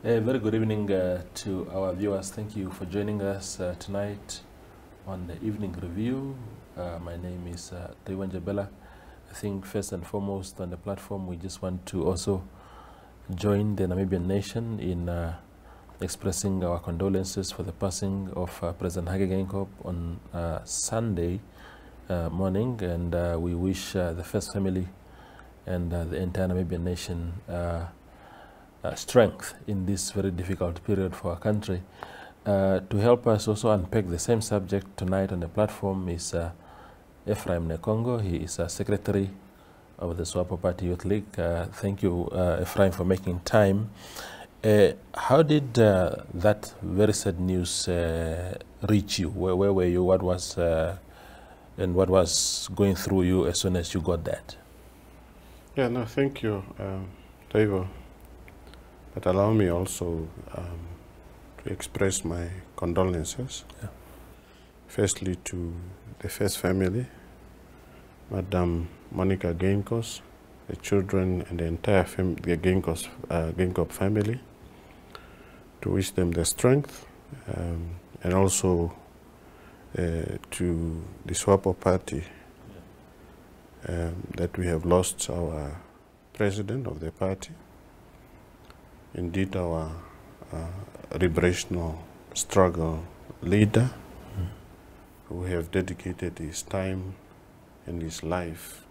A very good evening to our viewers. Thank you for joining us tonight on the evening review. My name is Taiwan Jabela. I think first and foremost on the platform, we just want to also join the Namibian nation in expressing our condolences for the passing of President Hage Geingob on Sunday morning, and we wish the first family and the entire Namibian nation strength in this very difficult period for our country. To help us also unpack the same subject tonight on the platform is Ephraim Nekongo. He is a secretary of the Swapo Party Youth League. Thank you, Ephraim, for making time. How did that very sad news reach you? Where were you? What was and what was going through you as soon as you got that? Yeah, no, thank you, Taiwo. But allow me also to express my condolences. Yeah. Firstly, to the first family, Madam Monica Geingob, the children, and the entire the Geingob family, to wish them the strength, and also to the Swapo Party, that we have lost our president of the party. Indeed, our liberational struggle leader, who have dedicated his time and his life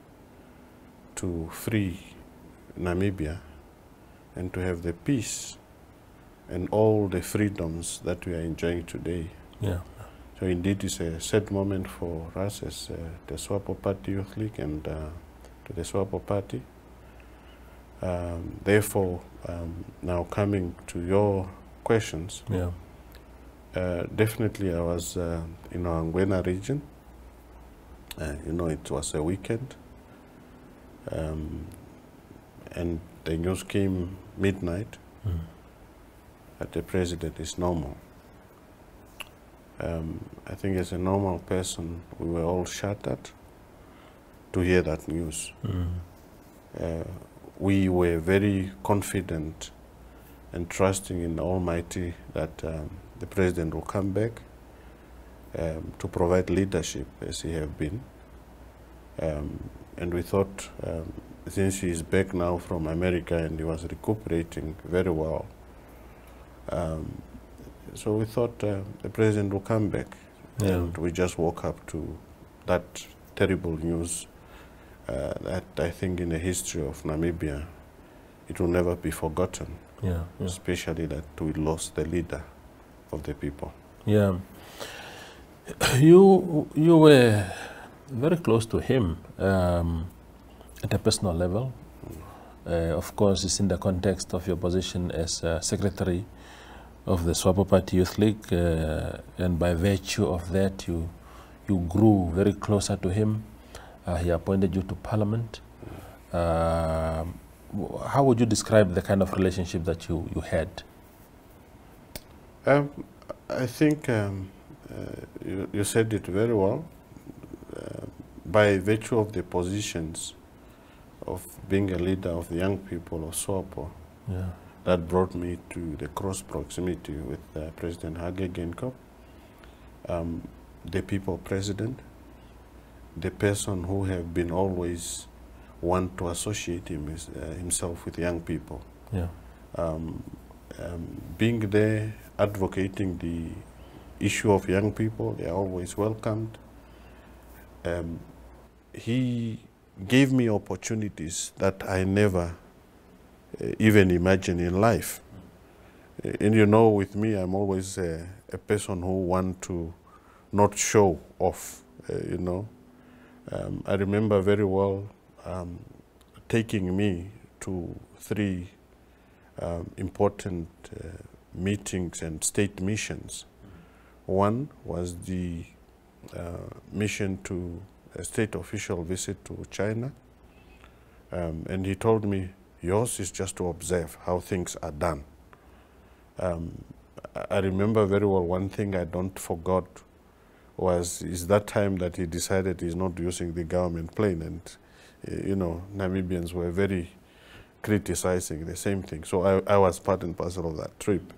to free Namibia and to have the peace and all the freedoms that we are enjoying today. Yeah. So indeed, it's a sad moment for us as the Swapo Party Youth League and to the Swapo Party. Therefore, now coming to your questions, yeah. Definitely I was in our Ngwena region. It was a weekend, and the news came midnight that the president is normal. I think as a normal person, we were all shattered to hear that news. We were very confident and trusting in the Almighty that the president will come back to provide leadership as he have been. And we thought, since he is back now from America and he was recuperating very well, so we thought the president will come back. Yeah. And we just woke up to that terrible news. That I think in the history of Namibia, it will never be forgotten. Yeah, yeah. Especially that we lost the leader of the people. Yeah, you were very close to him at a personal level. Of course, it's in the context of your position as secretary of the Swapo Party Youth League, and by virtue of that, you grew very closer to him. He appointed you to Parliament. How would you describe the kind of relationship that you had? I think you said it very well. By virtue of the positions of being a leader of the young people of Swapo, yeah. That brought me to the cross proximity with President Hage Geingob, the people president, the person who have been always want to associate himself with young people. Yeah. Being there, advocating the issue of young people, they are always welcomed. He gave me opportunities that I never even imagined in life. And with me, I'm always a person who want to not show off, I remember very well taking me to 3 important meetings and state missions. One was the mission to a state official visit to China, and he told me, yours is just to observe how things are done. I remember very well one thing I don't forget is that time that he decided he's not using the government plane, and Namibians were very criticizing the same thing. So I was part and parcel of that trip.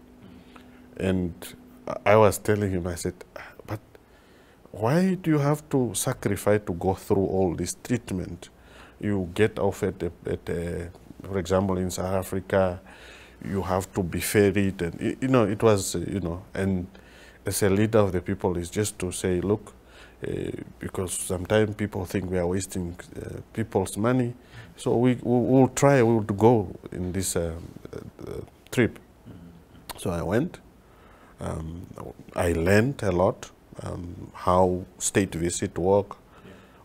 And I was telling him, I said, but why do you have to sacrifice to go through all this treatment? You get off at for example, in South Africa, you have to be ferried. And, you know, it was, you know, and as a leader of the people is just to say, look, because sometimes people think we are wasting people's money. So we'll try, we'll go in this trip. So I went. I learned a lot how state visit work,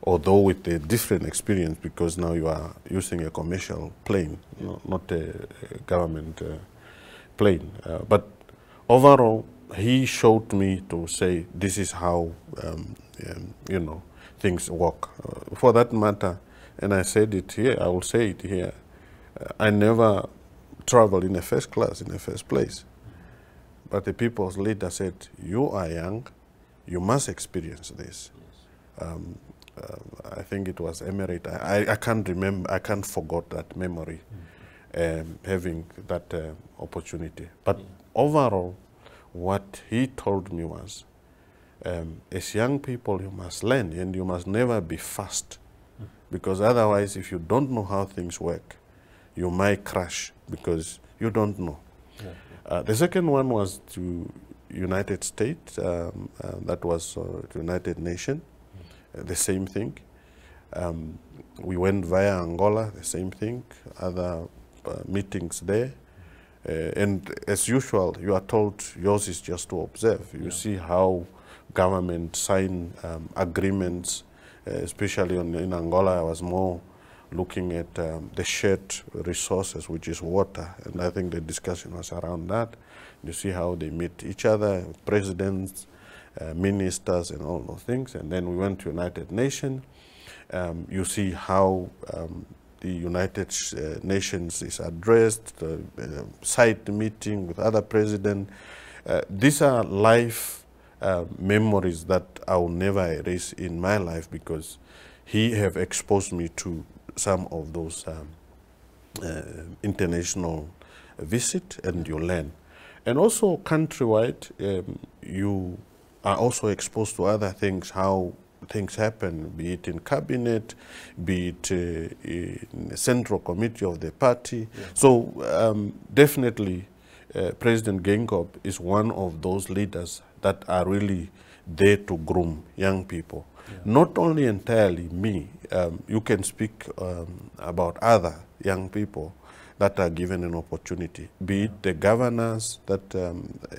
although with a different experience because now you are using a commercial plane, not a government plane. But overall, he showed me to say this is how you know, things work. For that matter, and I said it here, I will say it here, I never traveled in a first class in the first place. But the people's leader said, you are young, you must experience this. Yes. I think it was Emirate. I can't remember, I can't forget that memory, having that opportunity. But overall, what he told me was, as young people, you must learn and you must never be fast. Because otherwise, if you don't know how things work, you might crash because you don't know. Yeah. The second one was to United States, that was United Nations, the same thing. We went via Angola, the same thing, other meetings there. And as usual, you are told yours is just to observe. You see how government sign agreements, especially in Angola. I was more looking at the shared resources, which is water, and I think the discussion was around that. You see how they meet each other, presidents, ministers, and all those things. And then we went to United Nations. You see how the United Nations is addressed, side meeting with other presidents. These are life memories that I will never erase in my life because he have exposed me to some of those international visits, and you learn. And also countrywide, you are also exposed to other things, how things happen, be it in cabinet, be it in the central committee of the party. Yeah. So definitely President Geingob is one of those leaders that are really there to groom young people. Yeah. Not only entirely me, you can speak about other young people that are given an opportunity, be it the governors that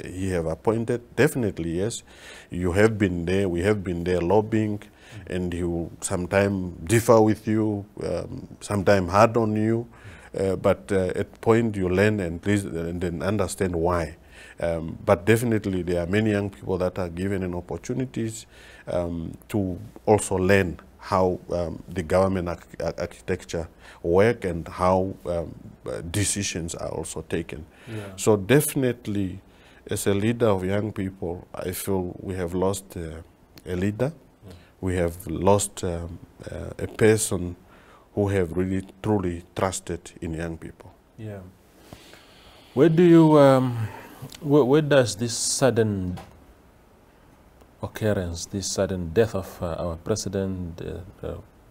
he have appointed. Definitely, yes. You have been there, we have been there lobbying, and he will sometimes differ with you, sometimes hard on you, but at point you learn and then understand why. But definitely there are many young people that are given an opportunities to also learn how the government architecture work and how decisions are also taken. Yeah. So definitely, as a leader of young people, I feel we have lost a leader. Yeah. We have lost a person who have really truly trusted in young people. Yeah. Where do you, where does this sudden occurrence, this sudden death of our president,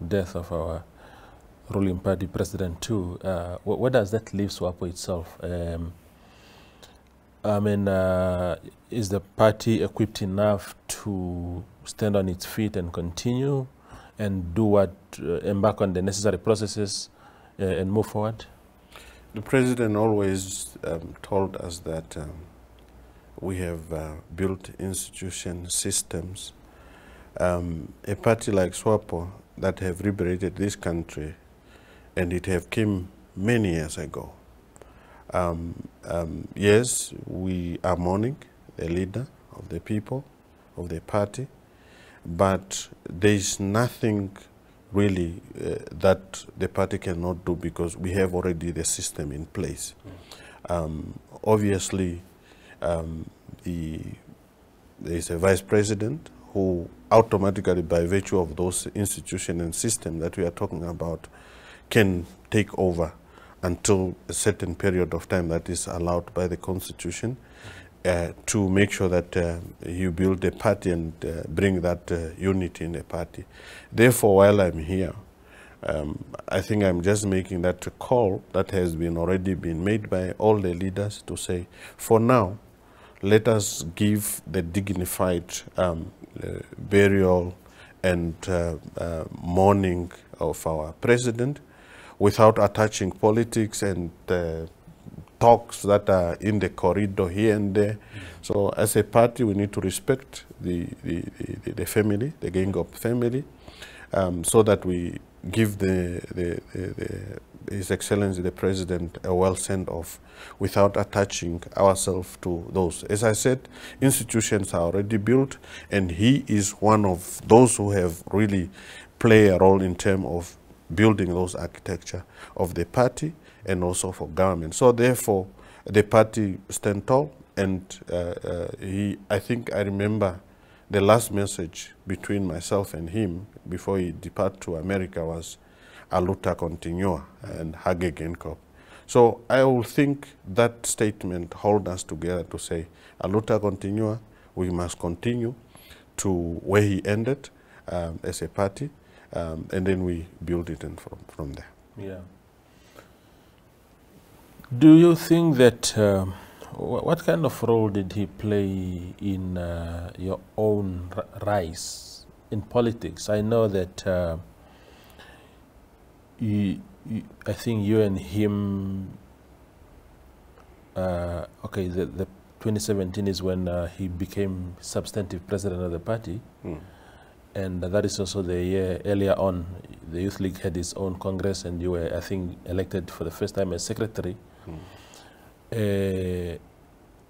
death of our ruling party president too, where does that leave Swapo itself? I mean, is the party equipped enough to stand on its feet and continue and do what, embark on the necessary processes and move forward? The president always told us that we have built institution systems. A party like Swapo that have liberated this country, and it have came many years ago. Yes, we are mourning the leader of the people, of the party, but there is nothing really that the party cannot do because we have already the system in place. Obviously, there is a vice president who automatically, by virtue of those institutions and systems that we are talking about, can take over until a certain period of time that is allowed by the Constitution, to make sure that you build a party and bring that unity in the party. Therefore, while I'm here, I think I'm just making that call that has been already been made by all the leaders to say, for now, let us give the dignified burial and mourning of our president without attaching politics and talks that are in the corridor here and there. So as a party, we need to respect the family, the Geingob family, so that we give His Excellency the President a well send-off without attaching ourselves to those. As I said, institutions are already built, and he is one of those who have really played a role in terms of building those architecture of the party and also for government. So therefore, the party stand tall, and I think I remember the last message between myself and him before he departed to America was Aluta Continua and Hage Geingob. So I will think that statement hold us together to say Aluta Continua, we must continue to where he ended as a party, and then we build it in from there. Yeah. Do you think that, what kind of role did he play in your own rise in politics? I know that I think you and him, okay, the 2017 is when he became substantive president of the party. And that is also the year earlier on, the Youth League had its own Congress, and you were, I think, elected for the first time as secretary.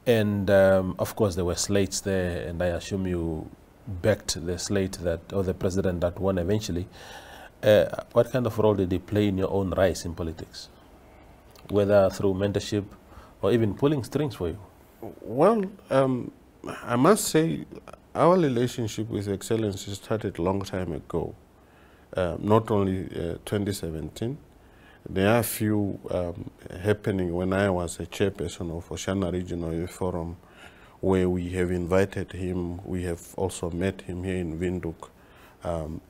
Of course, there were slates there, and I assume you backed the slate that, or the president that won eventually. What kind of role did he play in your own rise in politics, whether through mentorship or even pulling strings for you? Well, I must say, our relationship with Excellency started a long time ago, not only 2017. There are a few happening when I was a chairperson of Oshana Regional Youth Forum, where we have invited him. We have also met him here in Windhoek,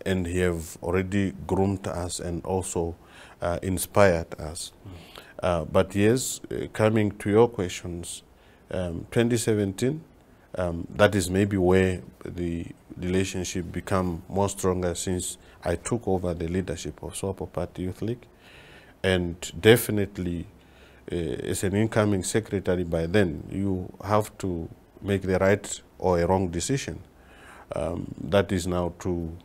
and he have already groomed us and also inspired us. But yes, coming to your questions, 2017, that is maybe where the relationship become more stronger since I took over the leadership of Swapo Party Youth League. And definitely, as an incoming secretary by then, you have to make the right or a wrong decision. That is now to,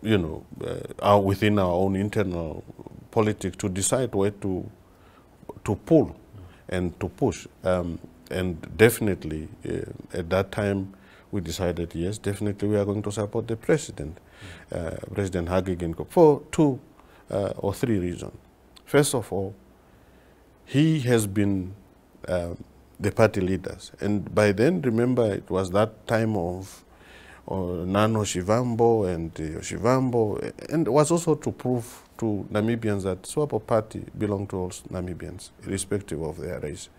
within our own internal politics, to decide where to pull and to push. And definitely, at that time, we decided, yes, definitely we are going to support the president, President Hage Geingob, for 2 or 3 reasons. First of all, he has been the party leaders. And by then, remember, it was that time of Nano Shivambo and Shivambo, and it was also to prove to Namibians that Swapo Party belonged to all Namibians, irrespective of their race.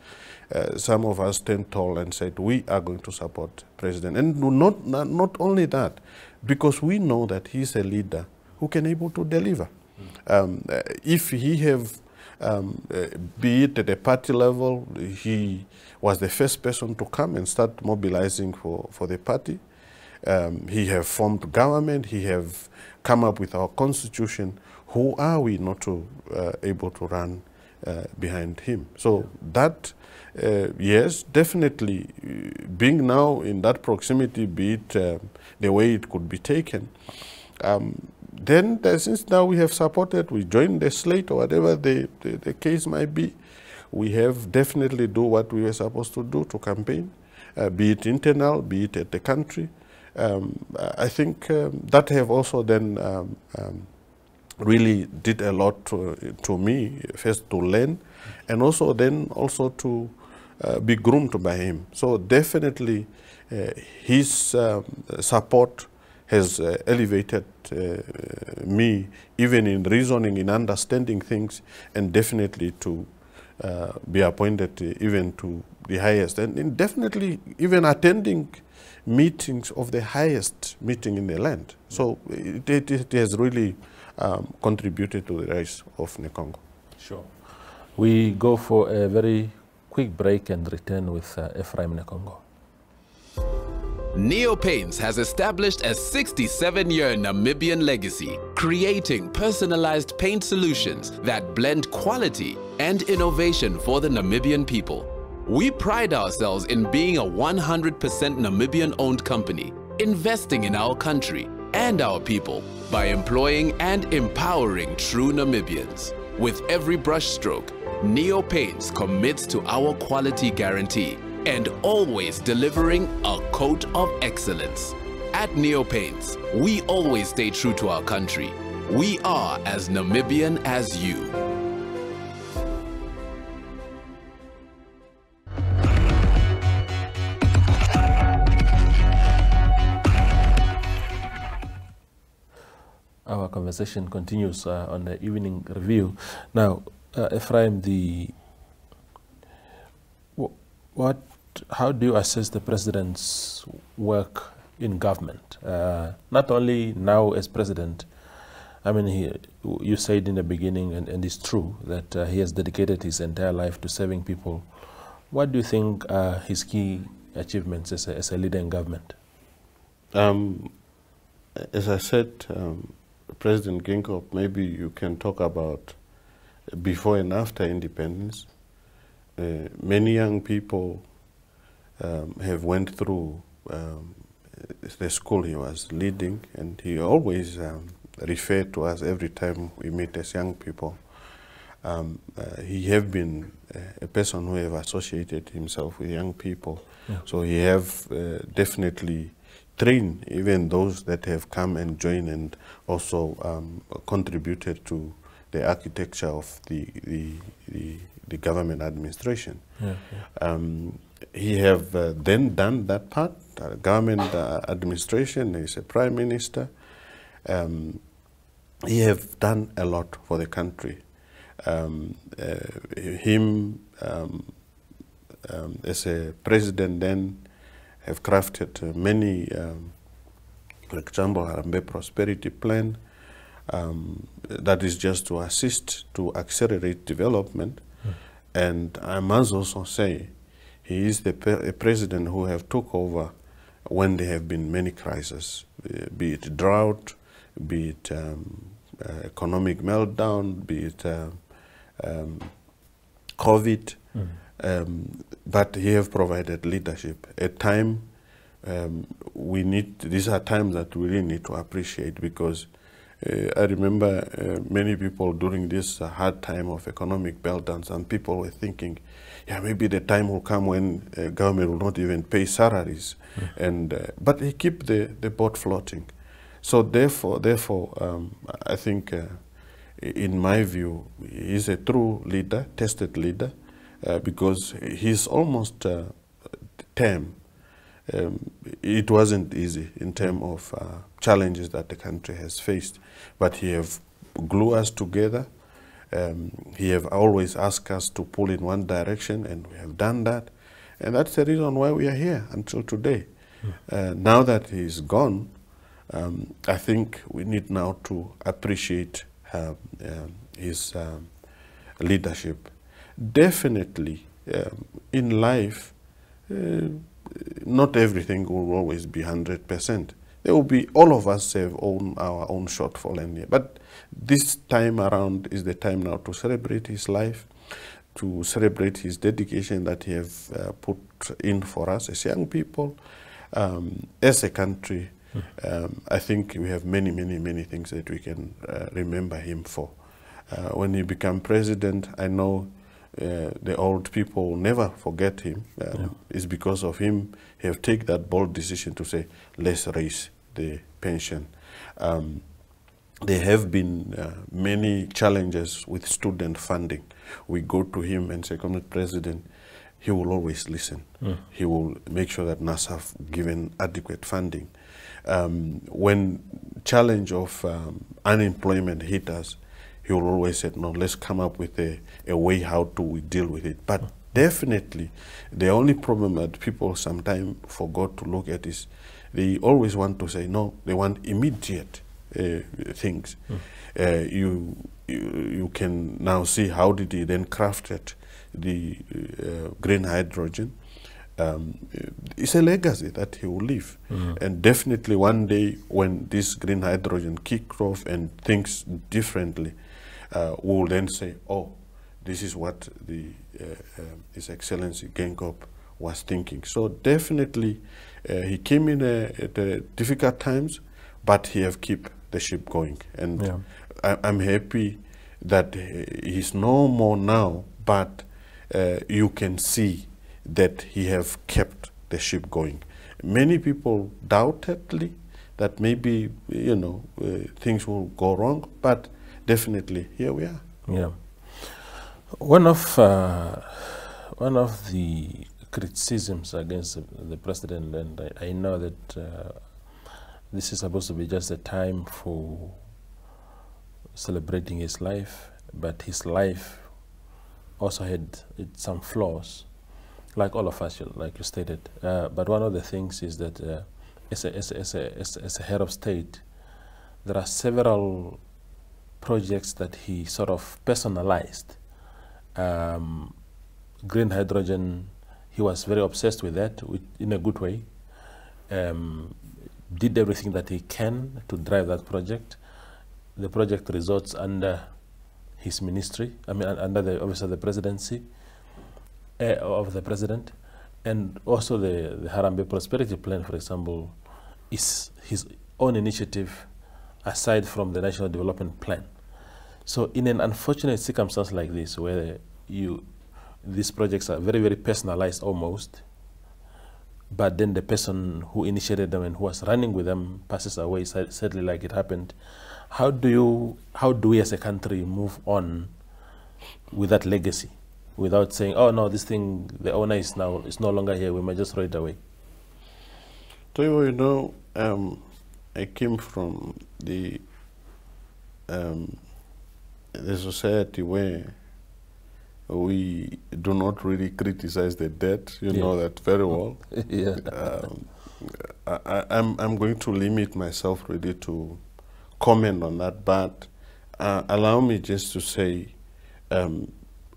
Some of us stand tall and said, we are going to support President. And not only that, because we know that he's a leader who can able to deliver. If he have, be it at the party level, he was the first person to come and start mobilizing for the party. He have formed government, he have come up with our constitution. Who are we not to able to run behind him? So that, yes, definitely being now in that proximity, be it the way it could be taken, then since now we have supported, we joined the slate or whatever the case might be, we have definitely do what we were supposed to do to campaign, be it internal, be it at the country. I think that have also then really did a lot to me, first to learn, and also then also to be groomed by him. So definitely his support has elevated me even in reasoning, in understanding things, and definitely to be appointed even to the highest, and definitely even attending meetings of the highest meeting in the land. So it has really contributed to the rise of Nekongo. Sure. We go for a very quick break and return with Ephraim Nekongo. Neo Paints has established a 67-year Namibian legacy, creating personalized paint solutions that blend quality and innovation for the Namibian people. We pride ourselves in being a 100% Namibian-owned company, investing in our country and our people by employing and empowering true Namibians. With every brushstroke, Neo Paints commits to our quality guarantee and always delivering a coat of excellence. At Neo Paints, we always stay true to our country. We are as Namibian as you. Our conversation continues on the evening review. Now, Ephraim, how do you assess the president's work in government? Not only now as president, I mean, you said in the beginning, and it's true, that he has dedicated his entire life to serving people. What do you think are his key achievements as a leader in government? As I said, President Geingob, maybe you can talk about before and after independence. Many young people have went through the school he was leading, and he always referred to us every time we meet as young people. He have been a person who have associated himself with young people. Yeah. So he have definitely trained even those that have come and joined and also contributed to the architecture of the government administration. Yeah, yeah. He have then done that part, government administration. He's a prime minister. He have done a lot for the country. Him as a president then have crafted many, for example, Harambee Prosperity Plan, that is just to assist to accelerate development. And I must also say, he is a president who have took over when there have been many crises, be it drought, be it economic meltdown, be it COVID, but he have provided leadership. At time, these are times that we really need to appreciate, because I remember many people during this hard time of economic meltdown, some people were thinking, yeah, maybe the time will come when government will not even pay salaries. But he keep the boat floating. So therefore, I think, in my view, he's a true leader, tested leader, because he's almost term. It wasn't easy in terms of challenges that the country has faced, but he have glued us together. He have always asked us to pull in one direction, and we have done that. And that's the reason why we are here until today. Now that he's gone, I think we need now to appreciate his leadership. Definitely, in life, not everything will always be 100%. There will be, all of us have our own shortfall in here. But this time around is the time now to celebrate his life, to celebrate his dedication that he have put in for us as young people, as a country. I think we have many things that we can remember him for. When he became president, I know the old people will never forget him. It's because of him he have taken that bold decision to say, let's raise the pension. There have been many challenges with student funding. We go to him and say, Comrade President, he will always listen. He will make sure that NASA have given adequate funding. when challenge of unemployment hit us, he will always say, no, let's come up with a way how to we deal with it. But definitely, the only problem that people sometimes forgot to look at is they always want to say, no, they want immediate things. You can now see how did he then crafted the green hydrogen. It's a legacy that he will leave. And definitely one day when this green hydrogen kicked off and thinks differently, we will then say, oh, this is what His Excellency Geingob was thinking. So definitely he came in at difficult times, but he have kept the ship going. And I'm happy that he's no more now, but you can see that he have kept the ship going. Many people doubted that maybe, you know, things will go wrong, but definitely here we are. Yeah. One of the criticisms against the president, and I know that this is supposed to be just a time for celebrating his life, but his life also had some flaws, like all of us, like you stated. But one of the things is that as a head of state, there are several projects that he sort of personalized. Green hydrogen, he was very obsessed with that in a good way. Did everything that he can to drive that project. The project results under his ministry, I mean under the office of the presidency, of the president. And also the Harambee Prosperity Plan, for example, is his own initiative aside from the National Development Plan. So in an unfortunate circumstance like this, where these projects are very, very personalized almost, but then the person who initiated them and who was running with them passes away, sadly, like it happened, how do we as a country move on with that legacy without saying, oh no, this thing, the owner is no longer here, we might just throw it away? So, you know, I came from the society where we do not really criticize the dead. You know that very well. I'm going to limit myself really to comment on that, but allow me just to say,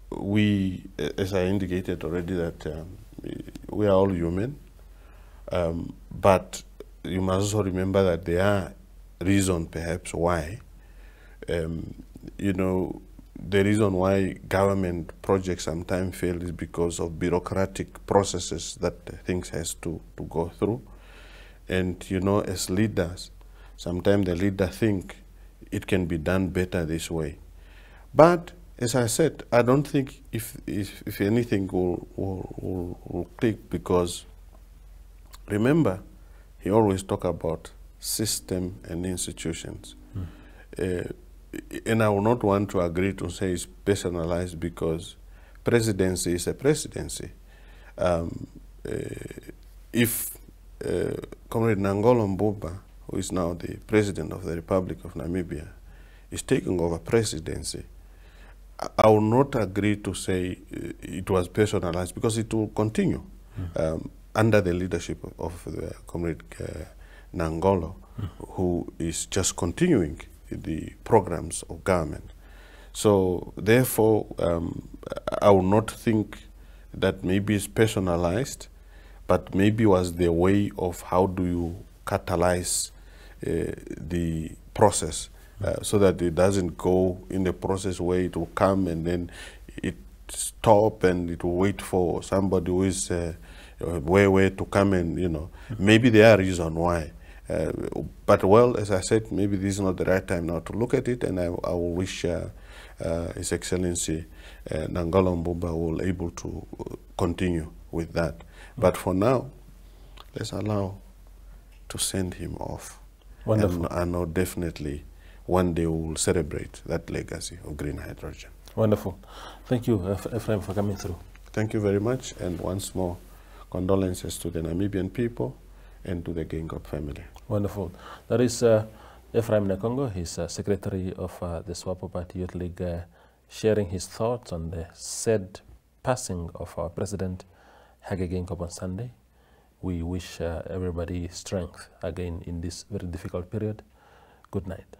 we, as I indicated already, that we are all human, but you must also remember that there are reasons perhaps why, you know, the reason why government projects sometimes fail is because of bureaucratic processes that things has to go through. And, you know, as leaders, sometimes the leader think it can be done better this way. But as I said, I don't think if anything will click, because remember, he always talk about system and institutions. And I will not want to agree to say it's personalized, because presidency is a presidency. If Comrade Nangolo Mbuba, who is now the President of the Republic of Namibia, is taking over presidency, I will not agree to say it was personalized, because it will continue under the leadership of the Comrade Nangolo, who is just continuing the programs of government. So therefore, I will not think that maybe it's personalized, but maybe was the way of how do you catalyze the process so that it doesn't go in the process where it will come and then it stop and it will wait for somebody who is way to come and, you know, maybe there are reasons why. But well, as I said, maybe this is not the right time now to look at it, and I will wish His Excellency Nangolo Mbuba will able to continue with that. But for now, let's allow to send him off. Wonderful. And I know definitely one day we will celebrate that legacy of green hydrogen. Wonderful. Thank you, Ephraim, for coming through. Thank you very much, and once more, condolences to the Namibian people and to the Geingob family. Wonderful. That is Ephraim Nekongo. He's secretary of the Swapo Party Youth League, sharing his thoughts on the said passing of our President Hage Geingob on Sunday. We wish everybody strength again in this very difficult period. Good night.